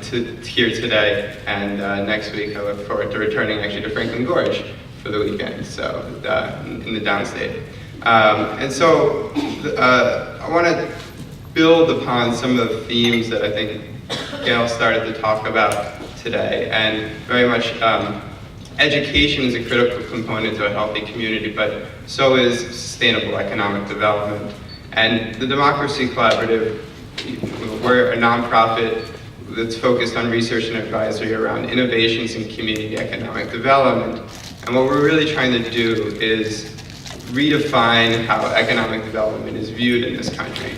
here today, and next week I look forward to returning actually to Franklin Gorge for the weekend, so in the downstate. And so I want to build upon some of the themes that I think Gail started to talk about today, and very much education is a critical component to a healthy community, but so is sustainable economic development. And the Democracy Collaborative, we're a nonprofit that's focused on research and advisory around innovations in community economic development. And what we're really trying to do is redefine how economic development is viewed in this country.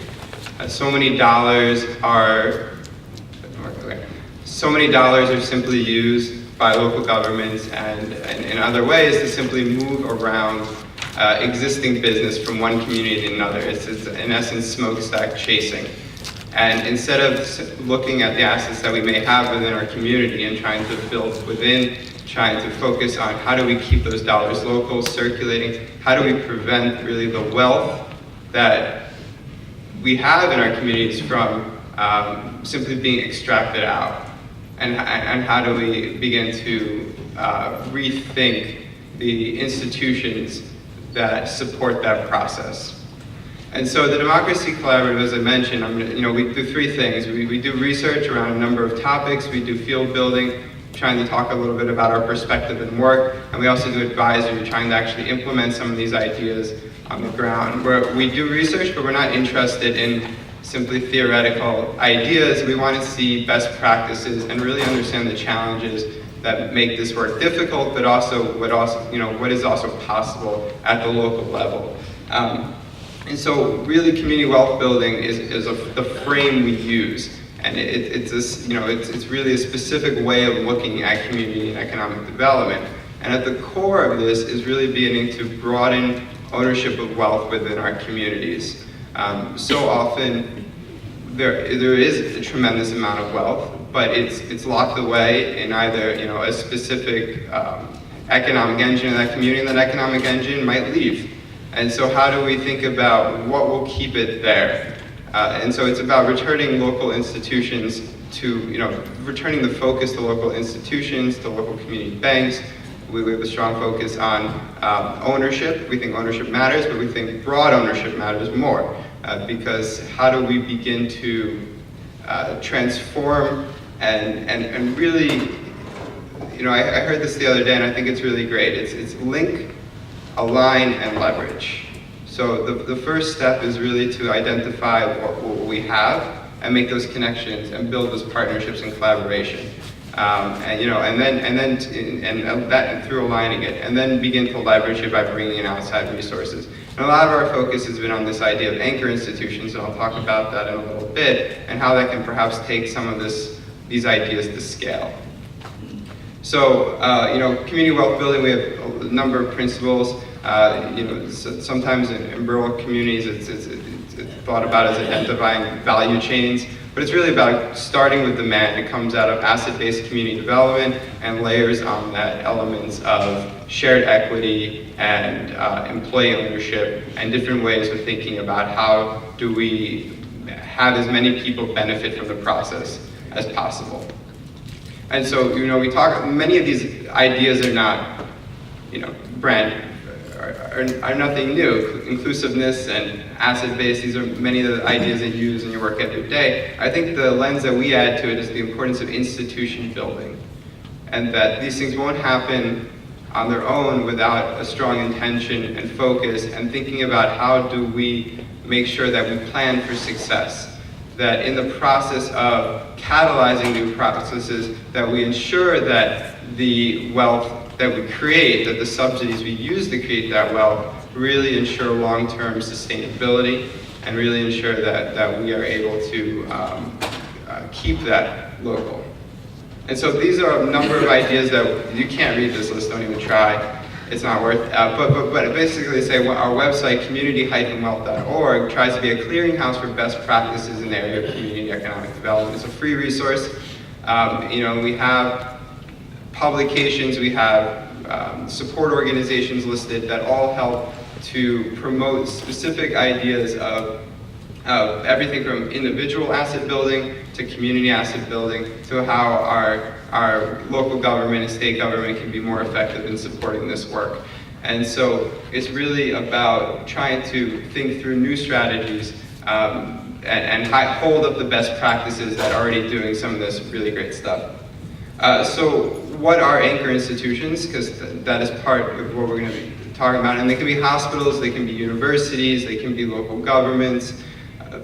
So many dollars are simply used by local governments and in other ways to simply move around existing business from one community to another. It's in essence smokestack chasing. And instead of looking at the assets that we may have within our community and trying to build within, trying to focus on how do we keep those dollars local, circulating, how do we prevent really the wealth that we have in our communities from simply being extracted out, and how do we begin to rethink the institutions that support that process. And so the Democracy Collaborative, as I mentioned, we do three things. We do research around a number of topics. We do field building, trying to talk a little bit about our perspective and work. And we also do advisory, trying to actually implement some of these ideas on the ground. Where we do research, but we're not interested in simply theoretical ideas. We want to see best practices and really understand the challenges that make this work difficult, but also what is also possible at the local level. And so really community wealth building is the frame we use. And it's really a specific way of looking at community and economic development. And at the core of this is really beginning to broaden ownership of wealth within our communities. So often there is a tremendous amount of wealth, but it's locked away in either a specific economic engine in that community, and that economic engine might leave. And so how do we think about what will keep it there? And so it's about returning local institutions to, returning the focus to local institutions, to local community banks. We have a strong focus on ownership. We think ownership matters, but we think broad ownership matters more. Because how do we begin to transform and really, I heard this the other day and I think it's really great. It's link, align, and leverage. So the first step is really to identify what we have and make those connections and build those partnerships and collaboration. And then through aligning it, and then begin to leverage it by bringing in outside resources. And a lot of our focus has been on this idea of anchor institutions, and I'll talk about that in a little bit, and how that can perhaps take some of these ideas to scale. So, community wealth building, we have a number of principles. Sometimes in rural communities, it's thought about as identifying value chains, but it's really about starting with demand. It comes out of asset-based community development and layers on that elements of shared equity and employee ownership and different ways of thinking about how do we have as many people benefit from the process as possible. And so, we talk, many of these ideas are not, are nothing new. Inclusiveness and asset-based, these are many of the ideas that you use in your work every day. I think the lens that we add to it is the importance of institution building, and that these things won't happen on their own without a strong intention and focus, and thinking about how do we make sure that we plan for success, that in the process of catalyzing new processes, that we ensure that the wealth that we create, that the subsidies we use to create that wealth really ensure long-term sustainability and really ensure that we are able to keep that local. And so these are a number of ideas that you can't read this list, don't even try. It's not worth, but basically say our website, community-wealth.org, tries to be a clearinghouse for best practices in the area of community economic development. It's a free resource. We have publications, we have support organizations listed that all help to promote specific ideas of everything from individual asset building to community asset building to how our local government and state government can be more effective in supporting this work. And so it's really about trying to think through new strategies and hold up the best practices that are already doing some of this really great stuff. So what are anchor institutions? Because that is part of what we're going to be talking about. And they can be hospitals, they can be universities, they can be local governments,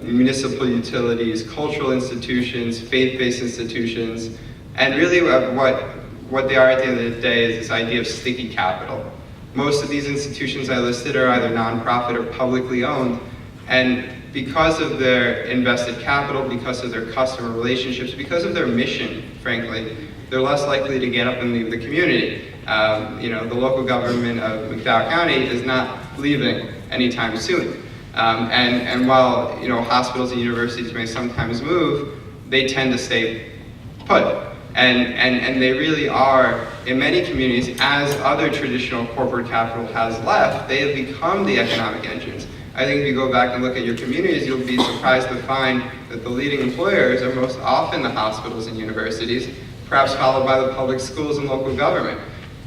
municipal utilities, cultural institutions, faith-based institutions. And really what they are at the end of the day is this idea of sticky capital. Most of these institutions I listed are either nonprofit or publicly owned. And because of their invested capital, because of their customer relationships, because of their mission, frankly, they're less likely to get up and leave the community. The local government of McDowell County is not leaving anytime soon. And while hospitals and universities may sometimes move, they tend to stay put. And they really are, in many communities, as other traditional corporate capital has left, they have become the economic engines. I think if you go back and look at your communities, you'll be surprised to find that the leading employers are most often the hospitals and universities, perhaps followed by the public schools and local government.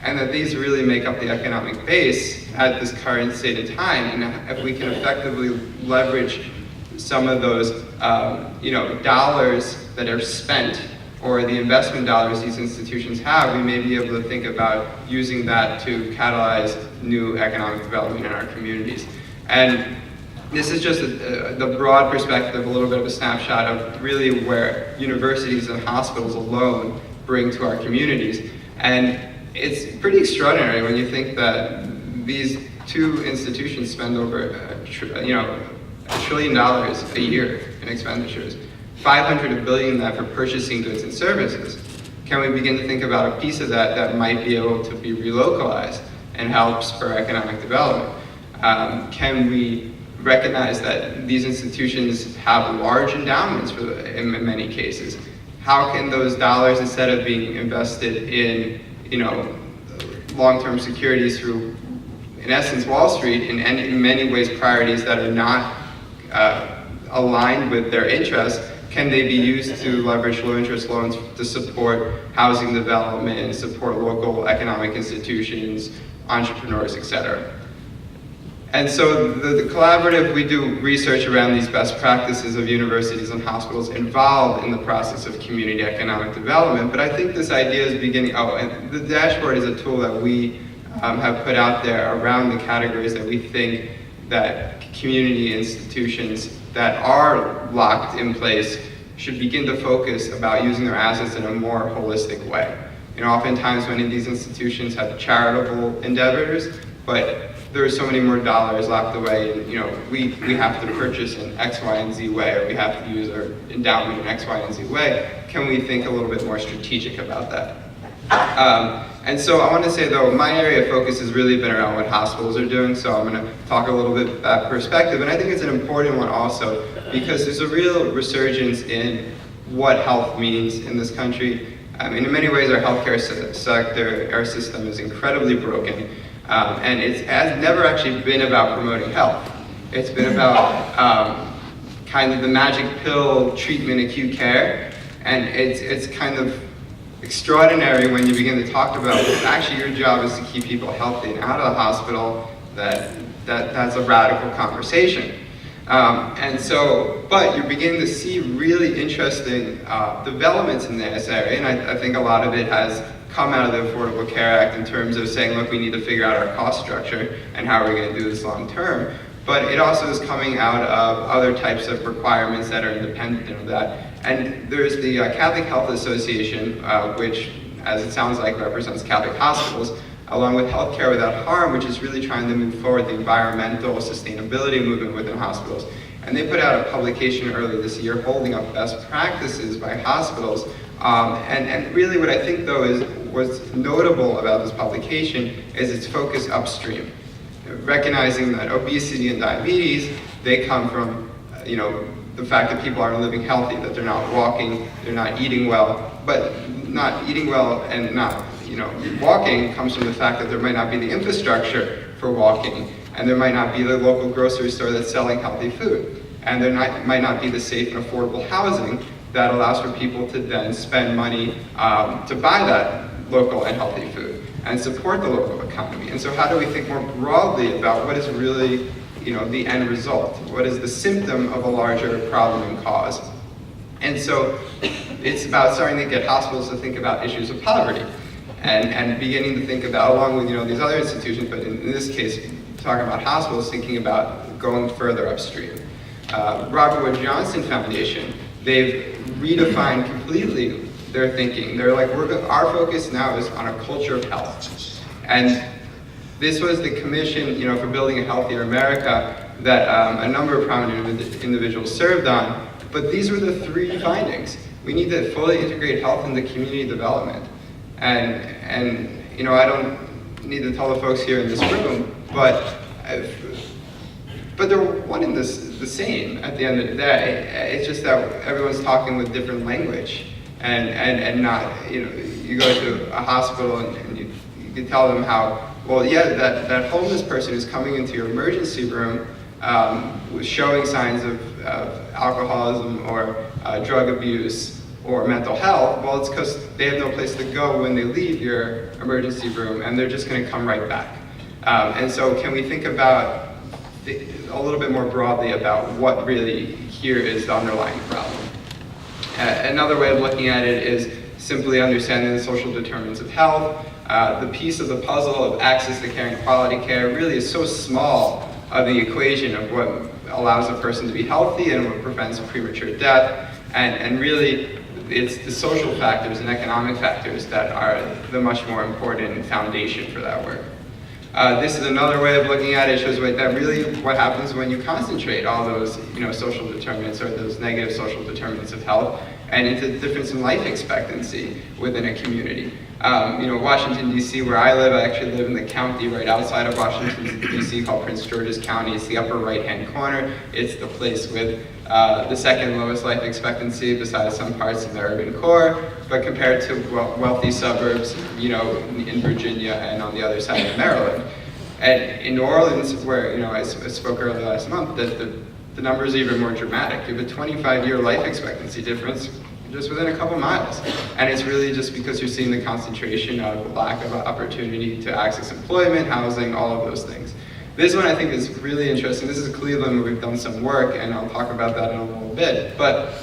And that these really make up the economic base at this current state of time. And if we can effectively leverage some of those dollars that are spent, or the investment dollars these institutions have, we may be able to think about using that to catalyze new economic development in our communities. And this is just the broad perspective, a little bit of a snapshot of really where universities and hospitals alone bring to our communities. And it's pretty extraordinary when you think that these two institutions spend over $1 trillion a year in expenditures. 500 billion of that for purchasing goods and services. Can we begin to think about a piece of that that might be able to be relocalized and help spur economic development? Can we recognize that these institutions have large endowments in many cases? How can those dollars, instead of being invested in long-term securities through, in essence, Wall Street, in many ways priorities that are not aligned with their interests, can they be used to leverage low-interest loans to support housing development, support local economic institutions, entrepreneurs, et cetera? And so the collaborative, we do research around these best practices of universities and hospitals involved in the process of community economic development. But I think this idea is beginning, and the dashboard is a tool that we have put out there around the categories that we think that community institutions that are locked in place should begin to focus about using their assets in a more holistic way. Oftentimes many of these institutions have charitable endeavors, but there are so many more dollars locked away, and we have to purchase in X, Y, and Z way, or we have to use our endowment in X, Y, and Z way. Can we think a little bit more strategic about that? And so I want to say, though, my area of focus has really been around what hospitals are doing, so I'm going to talk a little bit about that perspective. And I think it's an important one also, because there's a real resurgence in what health means in this country. In many ways, our healthcare sector, our system is incredibly broken, and it has never actually been about promoting health. It's been about kind of the magic pill treatment, acute care, and it's kind of extraordinary when you begin to talk about actually your job is to keep people healthy and out of the hospital. That's a radical conversation. But you're beginning to see really interesting developments in this area, and I think a lot of it has come out of the Affordable Care Act in terms of saying, look, we need to figure out our cost structure and how are we going to do this long term. But it also is coming out of other types of requirements that are independent of that. And there's the Catholic Health Association, which, as it sounds like, represents Catholic hospitals, along with Healthcare Without Harm, which is really trying to move forward the environmental sustainability movement within hospitals. And they put out a publication early this year holding up best practices by hospitals. And really what I think, though, is what's notable about this publication is its focus upstream. Recognizing that obesity and diabetes, they come from, the fact that people aren't living healthy, that they're not walking, they're not eating well. But not eating well and not, walking comes from the fact that there might not be the infrastructure for walking, and there might not be the local grocery store that's selling healthy food. and there might not be the safe and affordable housing that allows for people to then spend money to buy that local and healthy food and support the local economy. And so how do we think more broadly about what is really, the end result? What is the symptom of a larger problem and cause? And so it's about starting to get hospitals to think about issues of poverty and beginning to think about, along with these other institutions, but in this case, talking about hospitals, thinking about going further upstream. Robert Wood Johnson Foundation, they've redefined completely their thinking. They're like, our focus now is on a culture of health. And this was the commission, for building a healthier America that a number of prominent individuals served on. But these were the 3 findings. We need to fully integrate health into community development. And I don't need to tell the folks here in this room, but they're one and the same at the end of the day. It's just that everyone's talking with different language, and not, you go to a hospital and you can tell them how, well, yeah, that homeless person who's coming into your emergency room showing signs of alcoholism or drug abuse or mental health, well, it's because they have no place to go when they leave your emergency room, and they're just going to come right back. And so can we think about a little bit more broadly about what really here is the underlying problem? Another way of looking at it is simply understanding the social determinants of health. The piece of the puzzle of access to care and quality care really is so small of the equation of what allows a person to be healthy and what prevents premature death. And really, it's the social factors and economic factors that are the much more important foundation for that work. This is another way of looking at it. It shows that really what happens when you concentrate all those social determinants or those negative social determinants of health and into the difference in life expectancy within a community. Washington, D.C., where I live, I actually live in the county right outside of Washington, D.C., called Prince George's County. It's the upper right-hand corner. It's the place with the second lowest life expectancy besides some parts of the urban core, but compared to wealthy suburbs, in Virginia and on the other side of Maryland. And in New Orleans, where I spoke earlier last month, the numbers are even more dramatic. You have a 25-year life expectancy difference just within a couple miles. And it's really just because you're seeing the concentration of lack of opportunity to access employment, housing, all of those things. This one I think is really interesting. This is Cleveland, where we've done some work, and I'll talk about that in a little bit. But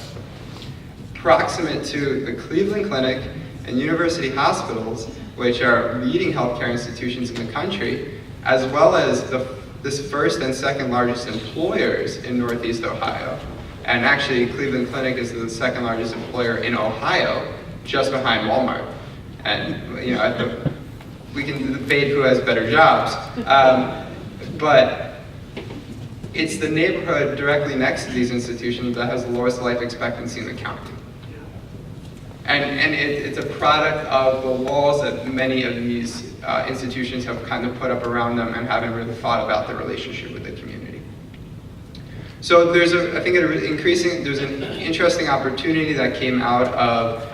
proximate to the Cleveland Clinic and university hospitals, which are leading healthcare institutions in the country, as well as this first and second largest employers in Northeast Ohio. And actually, Cleveland Clinic is the second largest employer in Ohio, just behind Walmart. And we can debate who has better jobs, but it's the neighborhood directly next to these institutions that has the lowest life expectancy in the county. And it's a product of the walls that many of these institutions have kind of put up around them and haven't really thought about the relationship with the community. So there's an interesting opportunity that came out of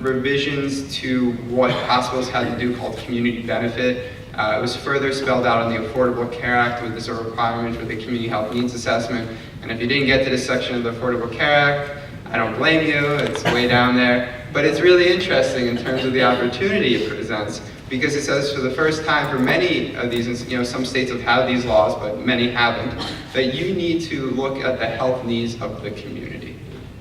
revisions to what hospitals had to do called community benefit. It was further spelled out in the Affordable Care Act with this requirement for the community health needs assessment. And if you didn't get to this section of the Affordable Care Act, I don't blame you, it's way down there. But it's really interesting in terms of the opportunity it presents, because it says for the first time for many of these, some states have had these laws, but many haven't, that you need to look at the health needs of the community.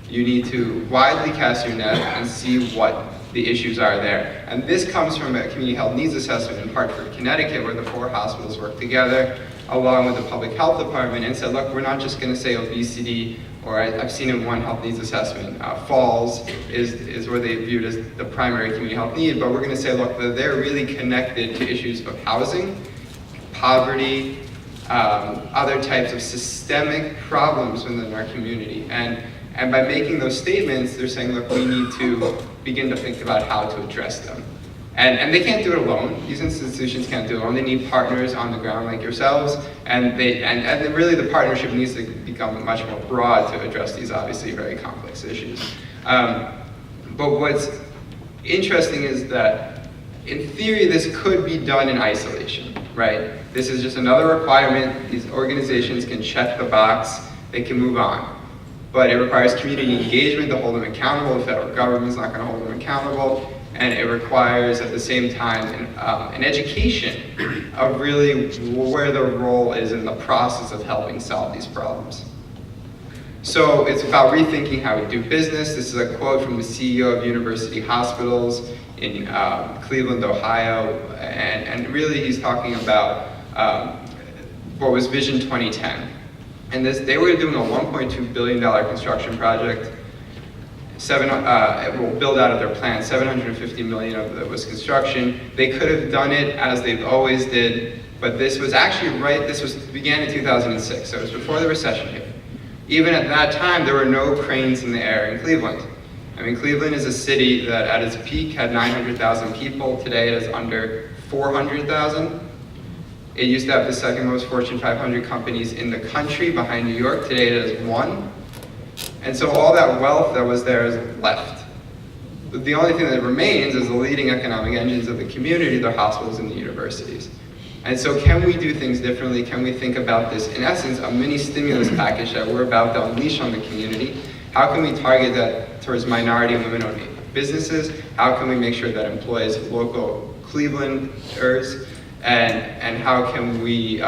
You need to widely cast your net and see what the issues are there. And this comes from a community health needs assessment in Hartford, Connecticut, where the 4 hospitals worked together, along with the public health department, and said, look, we're not just gonna say obesity, or I've seen in one health needs assessment, falls is where they viewed as the primary community health need, but we're gonna say, look, they're really connected to issues of housing, poverty, other types of systemic problems within our community. And by making those statements, they're saying, look, we need to begin to think about how to address them. And they can't do it alone. These institutions can't do it alone. They need partners on the ground like yourselves, and really the partnership needs to become much more broad to address these obviously very complex issues. But what's interesting is that in theory this could be done in isolation, right? This is just another requirement. These organizations can check the box they can move on. But it requires community engagement to hold them accountable. The federal government's not going to hold them accountable. And it requires, at the same time, an education of really where their role is in the process of helping solve these problems. So it's about rethinking how we do business. This is a quote from the CEO of University Hospitals in Cleveland, Ohio. And really he's talking about what was Vision 2010. And they were doing a $1.2 billion construction project. It will build out of their plan. 750 million of it was construction. They could have done it as they've always did, but this was actually began in 2006, so it was before the recession hit. Even at that time, there were no cranes in the air in Cleveland. I mean, Cleveland is a city that at its peak had 900,000 people. Today it is under 400,000. It used to have the second most Fortune 500 companies in the country behind New York. Today it is one. And so all that wealth that was there is left. But the only thing that remains is the leading economic engines of the community, the hospitals and the universities. And so can we do things differently? Can we think about this, in essence, a mini stimulus package that we're about to unleash on the community? How can we target that towards minority and women-owned businesses? How can we make sure that employs local Clevelanders? And how can we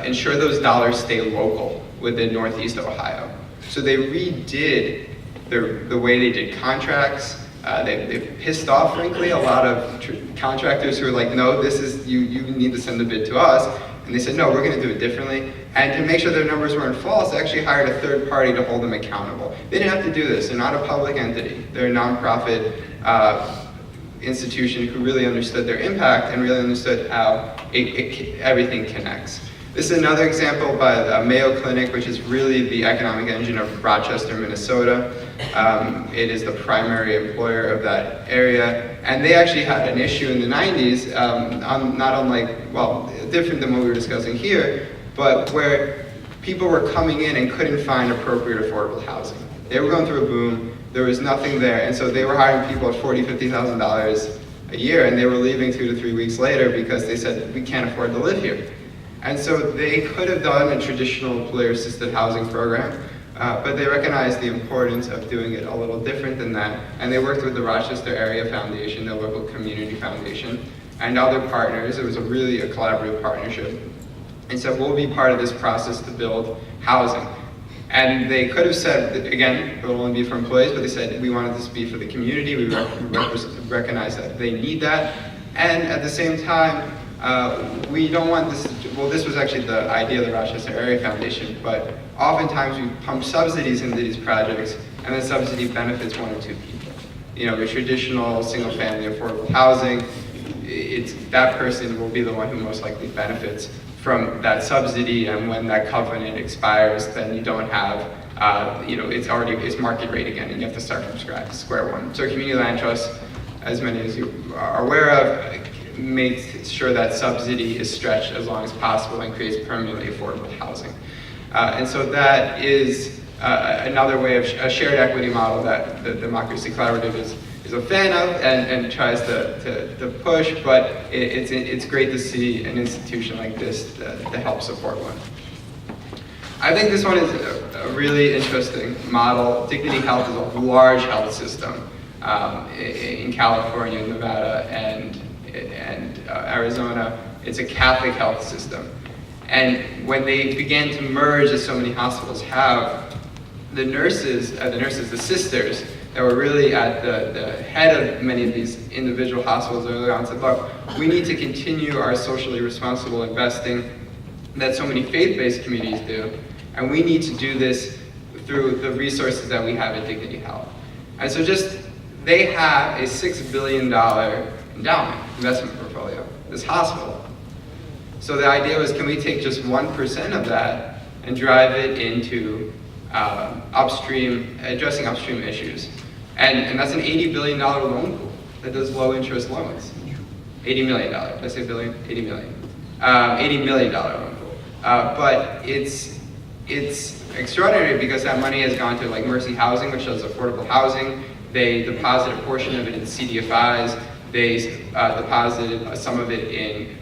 ensure those dollars stay local within Northeast Ohio? So they redid the way they did contracts. They pissed off, frankly, a lot of contractors who were like, no, this is, you need to send the bid to us. And they said, no, we're going to do it differently. And to make sure their numbers weren't false, they actually hired a third party to hold them accountable. They didn't have to do this. They're not a public entity. They're a nonprofit institution who really understood their impact and really understood how everything connects. This is another example by the Mayo Clinic, which is really the economic engine of Rochester, Minnesota. It is the primary employer of that area. And they actually had an issue in the 90s, not unlike, well, different than what we were discussing here, but where people were coming in and couldn't find appropriate affordable housing. They were going through a boom, there was nothing there, and so they were hiring people at $40,000, $50,000 a year, and they were leaving 2 to 3 weeks later because they said, we can't afford to live here. And so they could have done a traditional employer-assisted housing program, but they recognized the importance of doing it a little different than that. And they worked with the Rochester Area Foundation, the local community foundation, and other partners. It was really a collaborative partnership. And so we'll be part of this process to build housing. And they could have said, that, again, it will only be for employees, but they said, we wanted this to be for the community. We recognize that they need that. And at the same time, we don't want this, well, this was actually the idea of the Rochester Area Foundation, but oftentimes we pump subsidies into these projects, and the subsidy benefits 1 or 2 people. You know, the traditional single-family affordable housing, that person will be the one who most likely benefits from that subsidy, and when that covenant expires, then you don't have, it's market rate again, and you have to start from square one. So community land trust, as many as you are aware of, makes sure that subsidy is stretched as long as possible and creates permanently affordable housing. And so that is another way of a shared equity model that the Democracy Collaborative is a fan of and tries to push, but it's great to see an institution like this to help support one. I think this one is a really interesting model. Dignity Health is a large health system in California, Nevada, and Arizona. It's a Catholic health system. And when they began to merge, as so many hospitals have, the sisters that were really at the head of many of these individual hospitals early on said, look, we need to continue our socially responsible investing that so many faith-based communities do, and we need to do this through the resources that we have at Dignity Health. And so they have a $6 billion endowment, investment portfolio, this hospital. So the idea was, can we take just 1% of that and drive it into addressing upstream issues? And that's an $80 billion loan pool that does low interest loans. $80 million, did I say billion? 80 million. $80 million loan pool. But it's extraordinary because that money has gone to like Mercy Housing, which does affordable housing. They deposit a portion of it in CDFIs. They deposited some of it in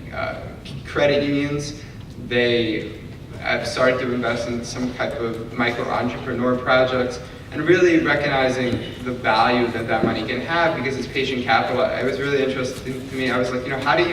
credit unions. They I've started to invest in some type of micro-entrepreneur projects, and really recognizing the value that that money can have because it's patient capital. It was really interesting to me. I was like, how do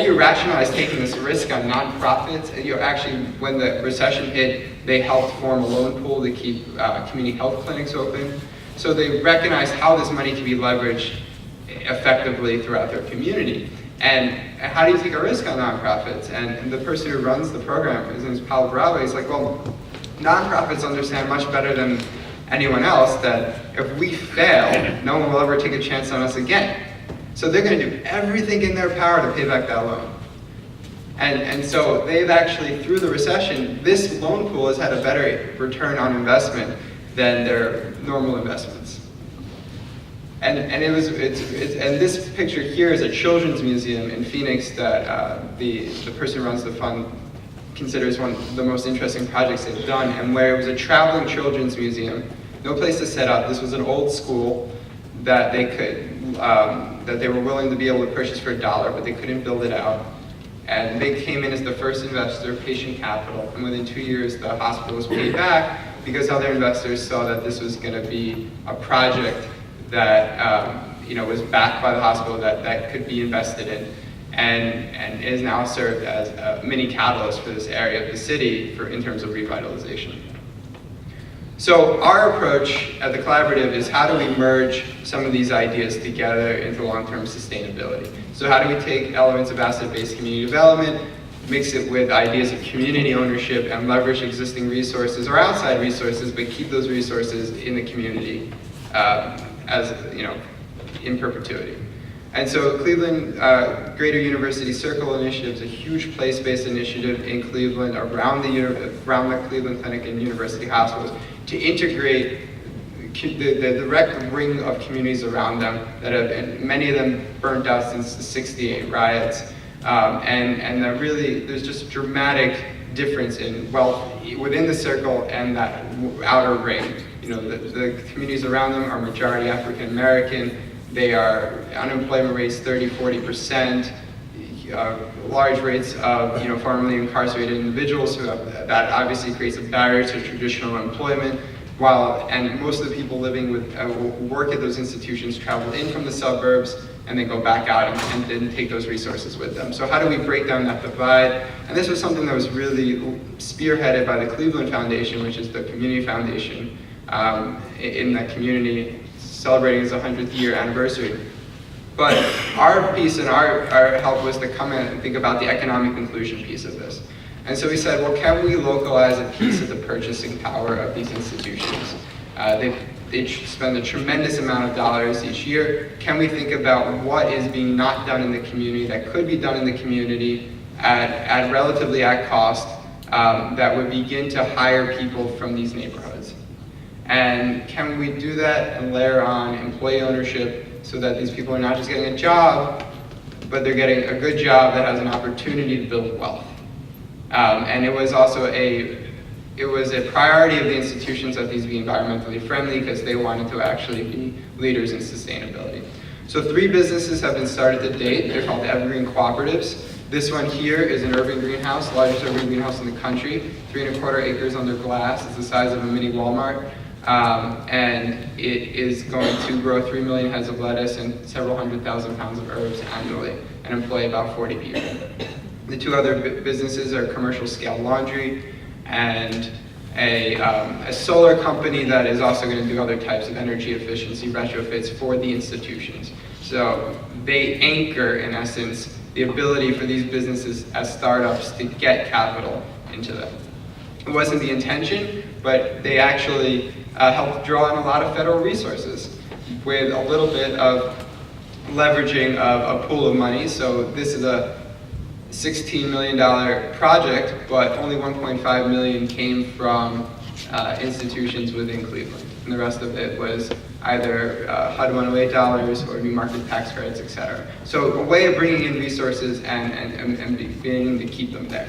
you rationalize taking this risk on nonprofits? Actually, when the recession hit, they helped form a loan pool to keep community health clinics open. So they recognized how this money can be leveraged effectively throughout their community. And how do you take a risk on nonprofits? And the person who runs the program, his name is Paul Bravo, he's like, well, nonprofits understand much better than anyone else that if we fail, no one will ever take a chance on us again. So they're going to do everything in their power to pay back that loan. And so they've actually, through the recession, this loan pool has had a better return on investment than their normal investments. And this picture here is a children's museum in Phoenix that the person who runs the fund considers one of the most interesting projects they've done, and where it was a traveling children's museum, no place to set up. This was an old school that they could, that they were willing to be able to purchase for $1, but they couldn't build it out. And they came in as the first investor, patient capital, and within 2 years the hospital was paid back because other investors saw that this was going to be a project that was backed by the hospital that could be invested in, and is now served as a mini catalyst for this area of the city in terms of revitalization. So our approach at the collaborative is how do we merge some of these ideas together into long-term sustainability? So how do we take elements of asset-based community development, mix it with ideas of community ownership, and leverage existing resources or outside resources, but keep those resources in the community in perpetuity. And so Cleveland Greater University Circle Initiative is a huge place-based initiative in Cleveland around the Cleveland Clinic and University Hospitals to integrate the direct ring of communities around them that have been, many of them burnt out since the '68 riots. And really, there's just a dramatic difference in wealth within the circle and that outer ring. The communities around them are majority African American. They are unemployment rates 30–40%, large rates of formerly incarcerated individuals who have, that obviously creates a barrier to traditional employment. And most of the people living with work at those institutions travel in from the suburbs and then go back out and then take those resources with them. So how do we break down that divide? And this was something that was really spearheaded by the Cleveland Foundation, which is the community foundation in that community, celebrating its 100th year anniversary. But our piece and our help was to come in and think about the economic inclusion piece of this. And so we said, well, can we localize a piece of the purchasing power of these institutions? They spend a tremendous amount of dollars each year. Can we think about what is being not done in the community that could be done in the community at relatively at cost that would begin to hire people from these neighborhoods? And can we do that and layer on employee ownership so that these people are not just getting a job, but they're getting a good job that has an opportunity to build wealth? And it was also a priority of the institutions that these be environmentally friendly because they wanted to actually be leaders in sustainability. So 3 businesses have been started to date. They're called Evergreen Cooperatives. This one here is an urban greenhouse, largest urban greenhouse in the country, 3¼ acres under glass. It's the size of a mini Walmart. And it is going to grow 3 million heads of lettuce and several 100,000 pounds of herbs annually and employ about 40 people. The 2 other businesses are commercial scale laundry and a solar company that is also going to do other types of energy efficiency retrofits for the institutions. So they anchor, in essence, the ability for these businesses as startups to get capital into them. It wasn't the intention, but they actually helped draw in a lot of federal resources with a little bit of leveraging of a pool of money. So this is a $16 million project, but only $1.5 million came from institutions within Cleveland. And the rest of it was either HUD 108 dollars or new market tax credits, et cetera. So a way of bringing in resources and beginning to keep them there.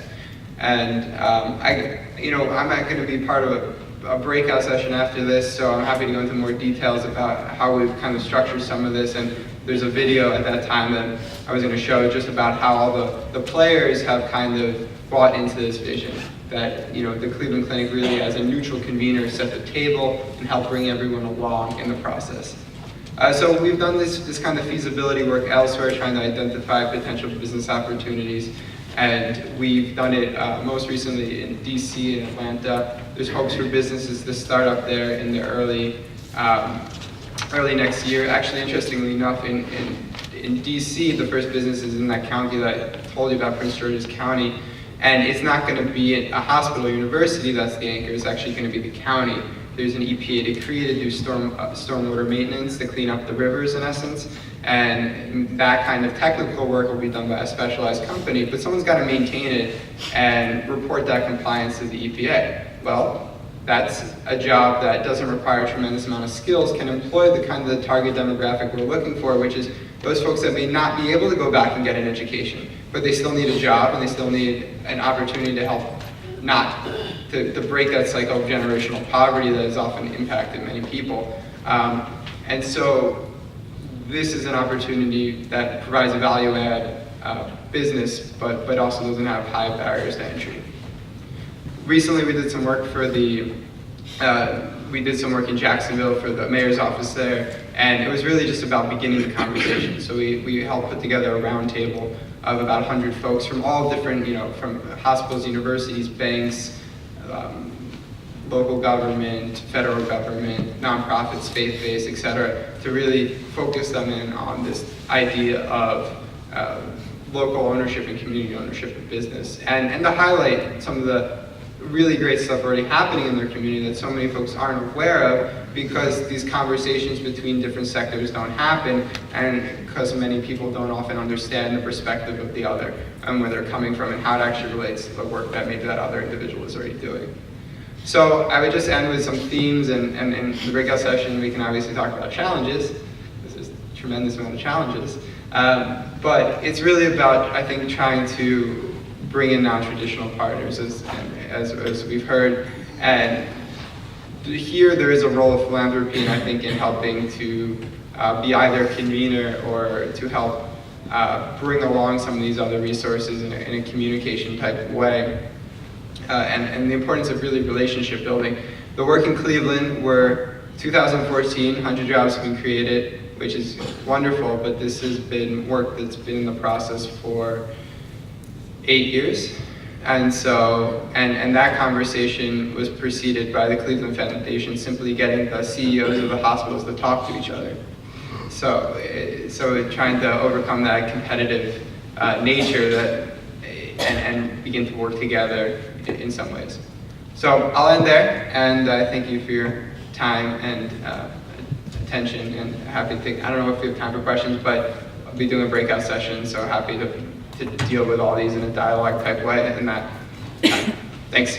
And I'm not going to be part of a breakout session after this, so I'm happy to go into more details about how we've kind of structured some of this and there's a video at that time that I was going to show just about how all the players have kind of bought into this vision. That, you know, the Cleveland Clinic really, as a neutral convener, set the table and help bring everyone along in the process. So we've done this kind of feasibility work elsewhere, trying to identify potential business opportunities. And we've done it most recently in DC and Atlanta. There's hopes for businesses to start up there in the early next year. Actually, interestingly enough, in DC, the first business is in that county that I told you about, Prince George's County. And it's not going to be a hospital or university that's the anchor, it's actually going to be the county. There's an EPA decree to do stormwater maintenance to clean up the rivers, in essence. And that kind of technical work will be done by a specialized company, but someone's got to maintain it and report that compliance to the EPA. Well, that's a job that doesn't require a tremendous amount of skills, can employ the kind of the target demographic we're looking for, which is those folks that may not be able to go back and get an education, but they still need a job and they still need an opportunity to help to break that cycle of generational poverty that has often impacted many people. And so this is an opportunity that provides a value-add business, but also doesn't have high barriers to entry. Recently, we did some work for in Jacksonville for the mayor's office there, and it was really just about beginning the conversation. So we helped put together a roundtable of about 100 folks from all different, from hospitals, universities, banks, local government, federal government, nonprofits, faith-based, et cetera, to really focus them in on this idea of local ownership and community ownership of business, and to highlight some of the really great stuff already happening in their community that so many folks aren't aware of, because these conversations between different sectors don't happen, and because many people don't often understand the perspective of the other and where they're coming from and how it actually relates to the work that maybe that other individual is already doing. So I would just end with some themes, and in the breakout session we can obviously talk about challenges. There's a tremendous amount of challenges, but it's really about, I think, trying to bring in non-traditional partners, as we've heard. And here there is a role of philanthropy, and I think in helping to be either a convener or to help bring along some of these other resources in a communication type of way. And the importance of really relationship building. The work in Cleveland, where 2014, 100 jobs have been created, which is wonderful, but this has been work that's been in the process for 8 years. And so, and that conversation was preceded by the Cleveland Foundation simply getting the CEOs of the hospitals to talk to each other. So trying to overcome that competitive nature and begin to work together in some ways. So I'll end there, and I thank you for your time and attention, and happy to take, I don't know if we have time for questions, but I'll be doing a breakout session, so happy to deal with all these in a dialogue type way, and that. Thanks.